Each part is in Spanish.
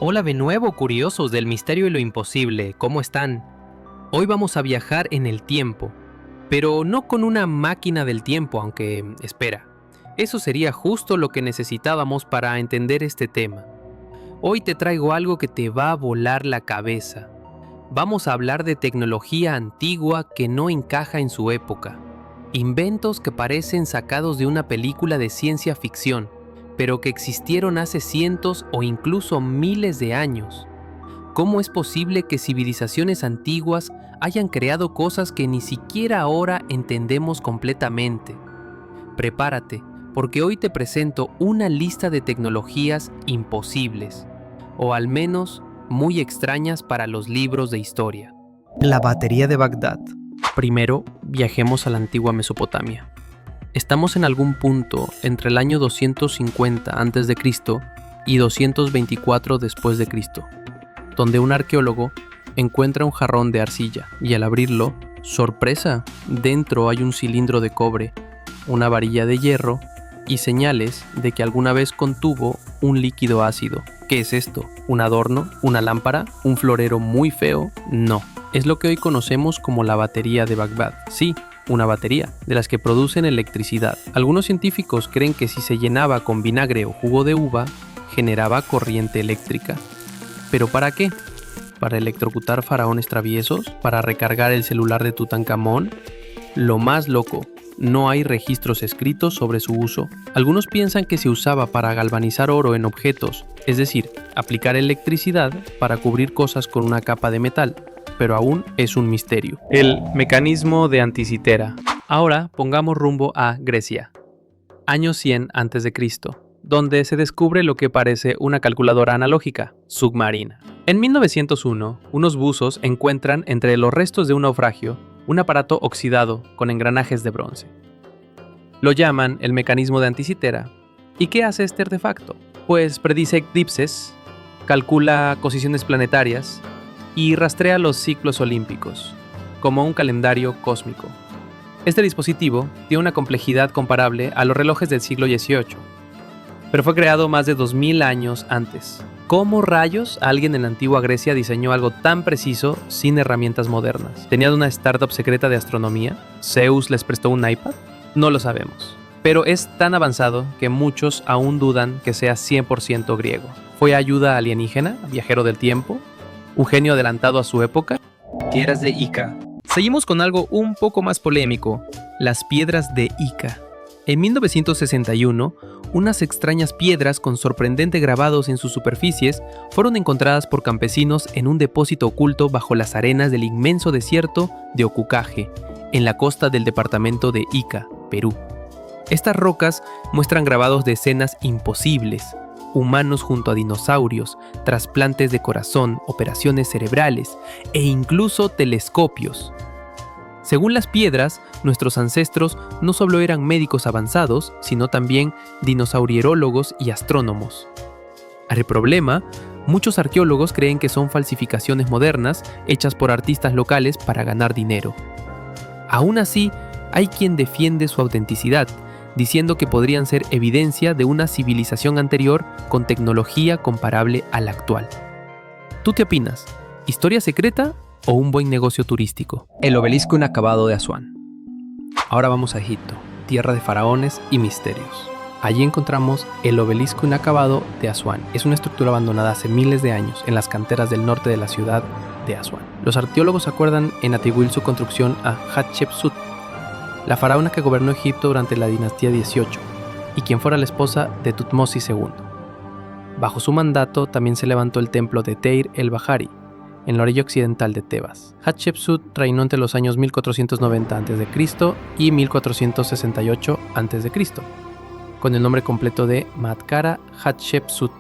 Hola de nuevo, curiosos del misterio y lo imposible, ¿cómo están? Hoy vamos a viajar en el tiempo, pero no con una máquina del tiempo, aunque, espera, eso sería justo lo que necesitábamos para entender este tema. Hoy te traigo algo que te va a volar la cabeza. Vamos a hablar de tecnología antigua que no encaja en su época. Inventos que parecen sacados de una película de ciencia ficción, pero que existieron hace cientos o incluso miles de años. ¿Cómo es posible que civilizaciones antiguas hayan creado cosas que ni siquiera ahora entendemos completamente? Prepárate, porque hoy te presento una lista de tecnologías imposibles, o al menos muy extrañas para los libros de historia. La batería de Bagdad. Primero, viajemos a la antigua Mesopotamia. Estamos en algún punto entre el año 250 a.C. y 224 después de Cristo, donde un arqueólogo encuentra un jarrón de arcilla y al abrirlo, ¡sorpresa!, dentro hay un cilindro de cobre, una varilla de hierro y señales de que alguna vez contuvo un líquido ácido. ¿Qué es esto? ¿Un adorno? ¿Una lámpara? ¿Un florero muy feo? No, es lo que hoy conocemos como la batería de Bagdad. Sí, una batería, de las que producen electricidad. Algunos científicos creen que si se llenaba con vinagre o jugo de uva, generaba corriente eléctrica. ¿Pero para qué? ¿Para electrocutar faraones traviesos? ¿Para recargar el celular de Tutankamón? Lo más loco, no hay registros escritos sobre su uso. Algunos piensan que se usaba para galvanizar oro en objetos, es decir, aplicar electricidad para cubrir cosas con una capa de metal, pero aún es un misterio. El mecanismo de Anticitera. Ahora pongamos rumbo a Grecia, año 100 a.C., donde se descubre lo que parece una calculadora analógica, submarina. En 1901, unos buzos encuentran entre los restos de un naufragio un aparato oxidado con engranajes de bronce. Lo llaman el mecanismo de Anticitera. ¿Y qué hace este artefacto? Pues predice eclipses, calcula posiciones planetarias y rastrea los ciclos olímpicos, como un calendario cósmico. Este dispositivo tiene una complejidad comparable a los relojes del siglo XVIII, pero fue creado más de 2000 años antes. ¿Cómo rayos alguien en la antigua Grecia diseñó algo tan preciso sin herramientas modernas? ¿Tenían una startup secreta de astronomía? ¿Zeus les prestó un iPad? No lo sabemos. Pero es tan avanzado que muchos aún dudan que sea 100% griego. ¿Fue ayuda alienígena, viajero del tiempo? ¿Un genio adelantado a su época? Piedras de Ica. Seguimos con algo un poco más polémico, las piedras de Ica. En 1961, unas extrañas piedras con sorprendentes grabados en sus superficies fueron encontradas por campesinos en un depósito oculto bajo las arenas del inmenso desierto de Ocucaje, en la costa del departamento de Ica, Perú. Estas rocas muestran grabados de escenas imposibles: humanos junto a dinosaurios, trasplantes de corazón, operaciones cerebrales e incluso telescopios. Según las piedras, nuestros ancestros no solo eran médicos avanzados, sino también dinosaurierólogos y astrónomos. Al problema, muchos arqueólogos creen que son falsificaciones modernas hechas por artistas locales para ganar dinero. Aún así, hay quien defiende su autenticidad, diciendo que podrían ser evidencia de una civilización anterior con tecnología comparable a la actual. ¿Tú qué opinas? ¿Historia secreta o un buen negocio turístico? El obelisco inacabado de Asuán. Ahora vamos a Egipto, tierra de faraones y misterios. Allí encontramos el obelisco inacabado de Asuán. Es una estructura abandonada hace miles de años en las canteras del norte de la ciudad de Asuán. Los arqueólogos acuerdan en atribuir su construcción a Hatshepsut, la faraona que gobernó Egipto durante la dinastía 18 y quien fuera la esposa de Tutmosis II. Bajo su mandato también se levantó el templo de Deir el-Bahari, en la orilla occidental de Tebas. Hatshepsut reinó entre los años 1490 a.C. y 1468 a.C., con el nombre completo de Matkara Hatshepsut,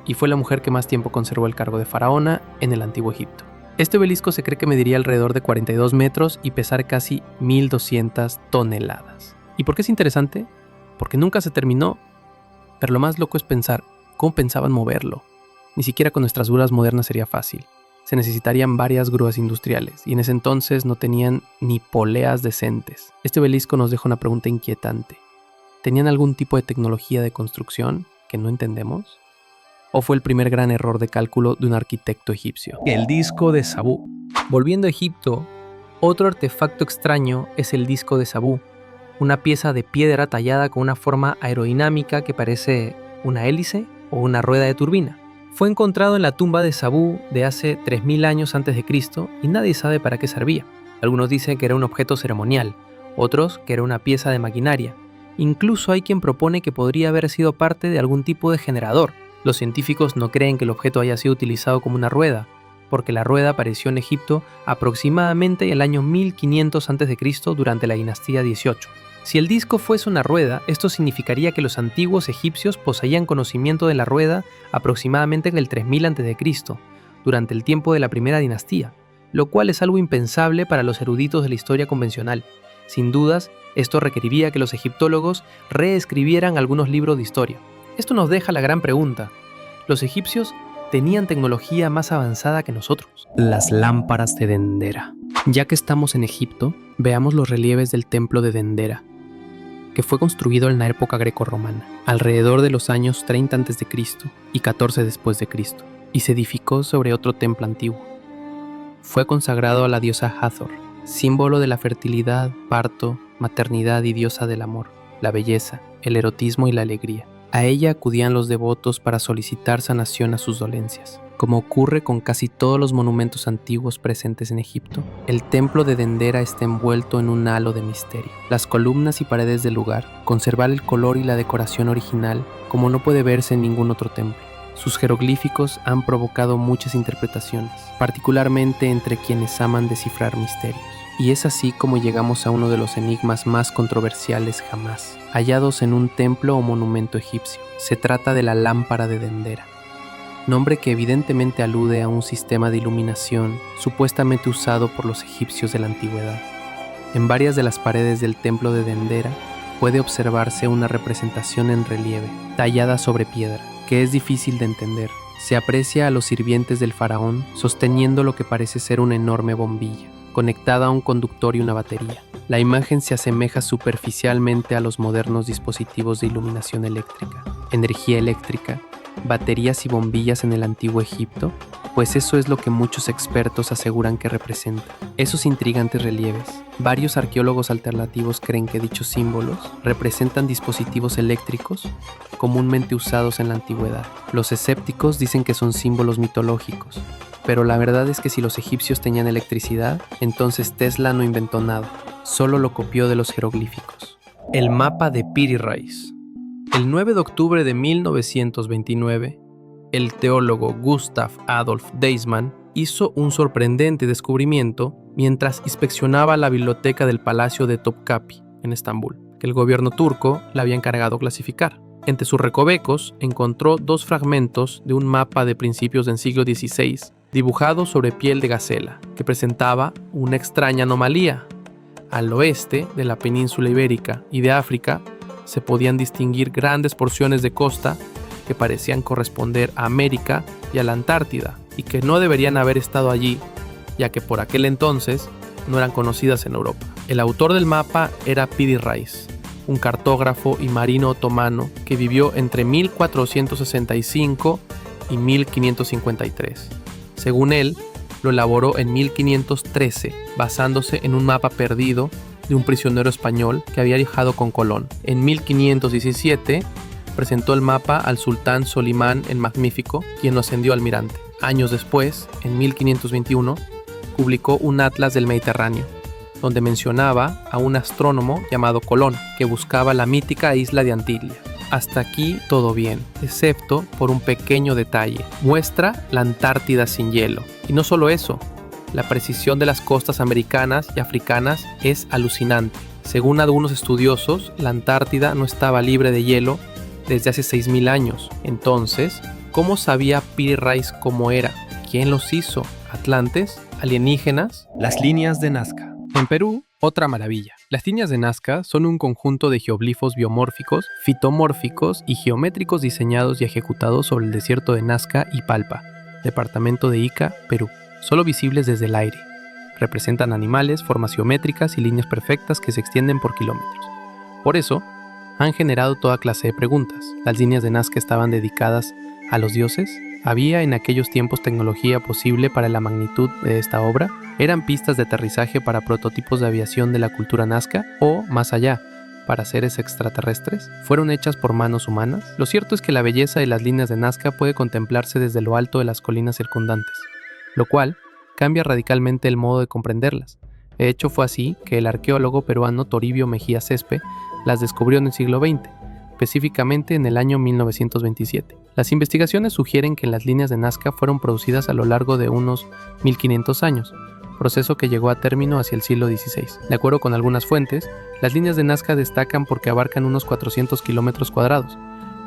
y fue la mujer que más tiempo conservó el cargo de faraona en el antiguo Egipto. Este obelisco se cree que mediría alrededor de 42 metros y pesar casi 1200 toneladas. ¿Y por qué es interesante? Porque nunca se terminó, pero lo más loco es pensar cómo pensaban moverlo. Ni siquiera con nuestras grúas modernas sería fácil. Se necesitarían varias grúas industriales, y en ese entonces no tenían ni poleas decentes. Este obelisco nos deja una pregunta inquietante. ¿Tenían algún tipo de tecnología de construcción que no entendemos? ¿O fue el primer gran error de cálculo de un arquitecto egipcio? El disco de Sabú. Volviendo a Egipto, otro artefacto extraño es el disco de Sabú, una pieza de piedra tallada con una forma aerodinámica que parece una hélice o una rueda de turbina. Fue encontrado en la tumba de Sabú de hace 3000 años antes de Cristo y nadie sabe para qué servía. Algunos dicen que era un objeto ceremonial, otros que era una pieza de maquinaria. Incluso hay quien propone que podría haber sido parte de algún tipo de generador. Los científicos no creen que el objeto haya sido utilizado como una rueda, porque la rueda apareció en Egipto aproximadamente el año 1500 a.C. durante la dinastía 18. Si el disco fuese una rueda, esto significaría que los antiguos egipcios poseían conocimiento de la rueda aproximadamente en el 3000 a.C., durante el tiempo de la primera dinastía, lo cual es algo impensable para los eruditos de la historia convencional. Sin dudas, esto requeriría que los egiptólogos reescribieran algunos libros de historia. Esto nos deja la gran pregunta: ¿los egipcios tenían tecnología más avanzada que nosotros? Las lámparas de Dendera. Ya que estamos en Egipto, veamos los relieves del templo de Dendera, que fue construido en la época grecorromana, alrededor de los años 30 a.C. y 14 después de Cristo, y se edificó sobre otro templo antiguo. Fue consagrado a la diosa Hathor, símbolo de la fertilidad, parto, maternidad y diosa del amor, la belleza, el erotismo y la alegría. A ella acudían los devotos para solicitar sanación a sus dolencias. Como ocurre con casi todos los monumentos antiguos presentes en Egipto, el templo de Dendera está envuelto en un halo de misterio. Las columnas y paredes del lugar conservan el color y la decoración original como no puede verse en ningún otro templo. Sus jeroglíficos han provocado muchas interpretaciones, particularmente entre quienes aman descifrar misterios. Y es así como llegamos a uno de los enigmas más controversiales jamás, hallados en un templo o monumento egipcio. Se trata de la lámpara de Dendera, nombre que evidentemente alude a un sistema de iluminación supuestamente usado por los egipcios de la antigüedad. En varias de las paredes del templo de Dendera puede observarse una representación en relieve, tallada sobre piedra, que es difícil de entender. Se aprecia a los sirvientes del faraón sosteniendo lo que parece ser una enorme bombilla, conectada a un conductor y una batería. La imagen se asemeja superficialmente a los modernos dispositivos de iluminación eléctrica, energía eléctrica, baterías y bombillas en el antiguo Egipto, pues eso es lo que muchos expertos aseguran que representa. Esos intrigantes relieves. Varios arqueólogos alternativos creen que dichos símbolos representan dispositivos eléctricos comúnmente usados en la antigüedad. Los escépticos dicen que son símbolos mitológicos, pero la verdad es que si los egipcios tenían electricidad, entonces Tesla no inventó nada, solo lo copió de los jeroglíficos. El mapa de Piri Reis. El 9 de octubre de 1929, el teólogo Gustav Adolf Deismann hizo un sorprendente descubrimiento mientras inspeccionaba la biblioteca del Palacio de Topkapi, en Estambul, que el gobierno turco le había encargado clasificar. Entre sus recovecos encontró 2 fragmentos de un mapa de principios del siglo XVI, dibujado sobre piel de gacela, que presentaba una extraña anomalía. Al oeste de la península ibérica y de África se podían distinguir grandes porciones de costa que parecían corresponder a América y a la Antártida, y que no deberían haber estado allí, ya que por aquel entonces no eran conocidas en Europa. El autor del mapa era Piri Reis, un cartógrafo y marino otomano que vivió entre 1465 y 1553. Según él, lo elaboró en 1513, basándose en un mapa perdido de un prisionero español que había viajado con Colón. En 1517 presentó el mapa al sultán Solimán el Magnífico, quien lo ascendió a almirante. Años después, en 1521, publicó un atlas del Mediterráneo, donde mencionaba a un astrónomo llamado Colón, que buscaba la mítica isla de Antilia. Hasta aquí todo bien, excepto por un pequeño detalle. Muestra la Antártida sin hielo. Y no solo eso, la precisión de las costas americanas y africanas es alucinante. Según algunos estudiosos, la Antártida no estaba libre de hielo desde hace 6000 años. Entonces, ¿cómo sabía Piri Reis cómo era? ¿Quién los hizo? ¿Atlantes? ¿Alienígenas? Las líneas de Nazca. En Perú, otra maravilla. Las líneas de Nazca son un conjunto de geoglifos biomórficos, fitomórficos y geométricos diseñados y ejecutados sobre el desierto de Nazca y Palpa, departamento de Ica, Perú, solo visibles desde el aire. Representan animales, formas geométricas y líneas perfectas que se extienden por kilómetros. Por eso, han generado toda clase de preguntas. Las líneas de Nazca estaban dedicadas a los dioses? ¿Había en aquellos tiempos tecnología posible para la magnitud de esta obra? ¿Eran pistas de aterrizaje para prototipos de aviación de la cultura nazca? ¿O, más allá, para seres extraterrestres? ¿Fueron hechas por manos humanas? Lo cierto es que la belleza de las líneas de Nazca puede contemplarse desde lo alto de las colinas circundantes, lo cual cambia radicalmente el modo de comprenderlas. De hecho, fue así que el arqueólogo peruano Toribio Mejía Cespe las descubrió en el siglo XX, específicamente en el año 1927. Las investigaciones sugieren que las líneas de Nazca fueron producidas a lo largo de unos 1500 años, proceso que llegó a término hacia el siglo XVI. De acuerdo con algunas fuentes, las líneas de Nazca destacan porque abarcan unos 400 kilómetros cuadrados.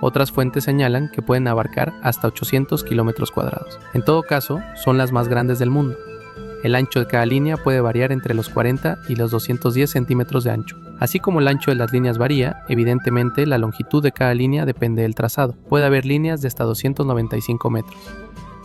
Otras fuentes señalan que pueden abarcar hasta 800 kilómetros cuadrados. En todo caso, son las más grandes del mundo. El ancho de cada línea puede variar entre los 40 y los 210 centímetros de ancho. Así como el ancho de las líneas varía, evidentemente la longitud de cada línea depende del trazado. Puede haber líneas de hasta 295 metros.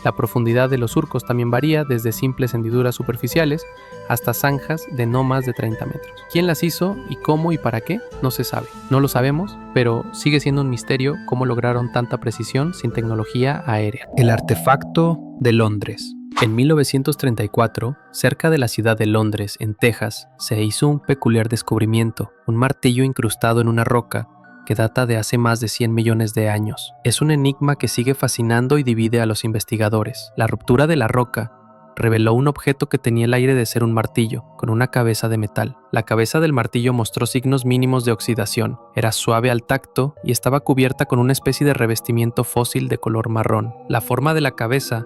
La profundidad de los surcos también varía desde simples hendiduras superficiales hasta zanjas de no más de 30 metros. ¿Quién las hizo y cómo y para qué? No se sabe. No lo sabemos, pero sigue siendo un misterio cómo lograron tanta precisión sin tecnología aérea. El artefacto de Londres. En 1934, cerca de la ciudad de Londres, en Texas, se hizo un peculiar descubrimiento, un martillo incrustado en una roca que data de hace más de 100 millones de años. Es un enigma que sigue fascinando y divide a los investigadores. La ruptura de la roca reveló un objeto que tenía el aire de ser un martillo, con una cabeza de metal. La cabeza del martillo mostró signos mínimos de oxidación, era suave al tacto y estaba cubierta con una especie de revestimiento fósil de color marrón. La forma de la cabeza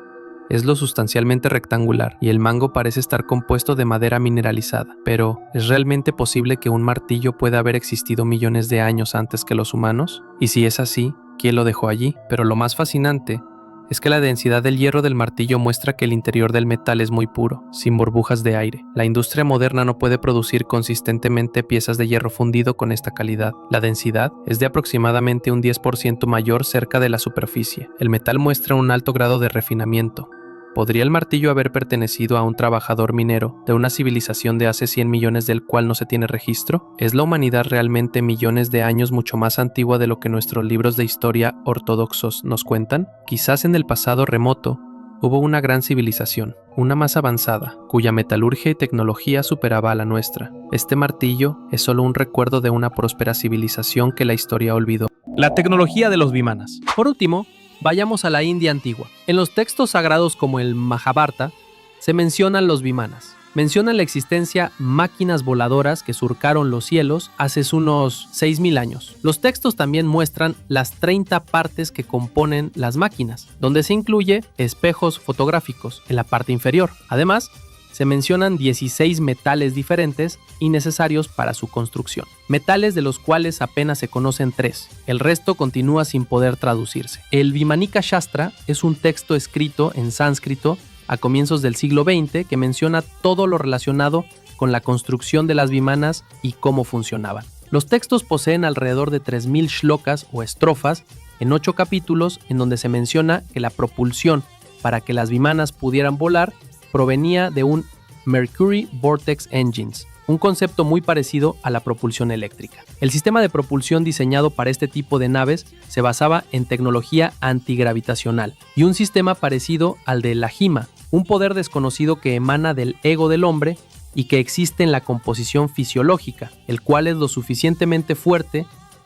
es lo sustancialmente rectangular y el mango parece estar compuesto de madera mineralizada. Pero, ¿es realmente posible que un martillo pueda haber existido millones de años antes que los humanos? Y si es así, ¿quién lo dejó allí? Pero lo más fascinante es que la densidad del hierro del martillo muestra que el interior del metal es muy puro, sin burbujas de aire. La industria moderna no puede producir consistentemente piezas de hierro fundido con esta calidad. La densidad es de aproximadamente un 10% mayor cerca de la superficie. El metal muestra un alto grado de refinamiento. ¿Podría el martillo haber pertenecido a un trabajador minero de una civilización de hace 100 millones del cual no se tiene registro? ¿Es la humanidad realmente millones de años mucho más antigua de lo que nuestros libros de historia ortodoxos nos cuentan? Quizás en el pasado remoto hubo una gran civilización, una más avanzada, cuya metalurgia y tecnología superaba a la nuestra. Este martillo es solo un recuerdo de una próspera civilización que la historia olvidó. La tecnología de los vimanas. Por último, vayamos a la India antigua. En los textos sagrados como el Mahabharata se mencionan los vimanas. Mencionan la existencia máquinas voladoras que surcaron los cielos hace unos 6.000 años. Los textos también muestran las 30 partes que componen las máquinas, donde se incluye espejos fotográficos en la parte inferior. Además, se mencionan 16 metales diferentes y necesarios para su construcción. Metales de los cuales apenas se conocen 3. El resto continúa sin poder traducirse. El Vimanika Shastra es un texto escrito en sánscrito a comienzos del siglo XX que menciona todo lo relacionado con la construcción de las vimanas y cómo funcionaban. Los textos poseen alrededor de 3.000 shlokas o estrofas en 8 capítulos en donde se menciona que la propulsión para que las vimanas pudieran volar provenía de un Mercury Vortex Engines, un concepto muy parecido a la propulsión eléctrica. El sistema de propulsión diseñado para este tipo de naves se basaba en tecnología antigravitacional y un sistema parecido al de la Hima, un poder desconocido que emana del ego del hombre y que existe en la composición fisiológica, el cual es lo suficientemente fuerte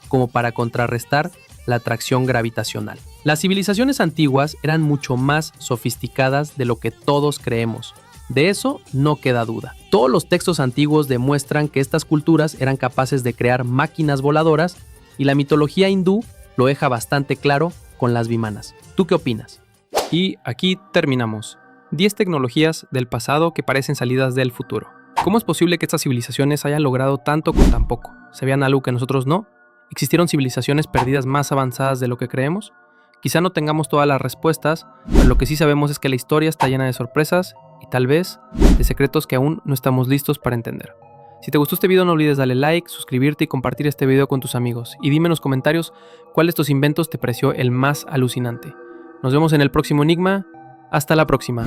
como para contrarrestar la atracción gravitacional. Las civilizaciones antiguas eran mucho más sofisticadas de lo que todos creemos. De eso no queda duda. Todos los textos antiguos demuestran que estas culturas eran capaces de crear máquinas voladoras y la mitología hindú lo deja bastante claro con las vimanas. ¿Tú qué opinas? Y aquí terminamos. 10 tecnologías del pasado que parecen salidas del futuro. ¿Cómo es posible que estas civilizaciones hayan logrado tanto con tan poco? ¿Sabían algo que nosotros no? ¿Existieron civilizaciones perdidas más avanzadas de lo que creemos? Quizá no tengamos todas las respuestas, pero lo que sí sabemos es que la historia está llena de sorpresas y tal vez de secretos que aún no estamos listos para entender. Si te gustó este video no olvides darle like, suscribirte y compartir este video con tus amigos. Y dime en los comentarios cuál de estos inventos te pareció el más alucinante. Nos vemos en el próximo enigma. Hasta la próxima.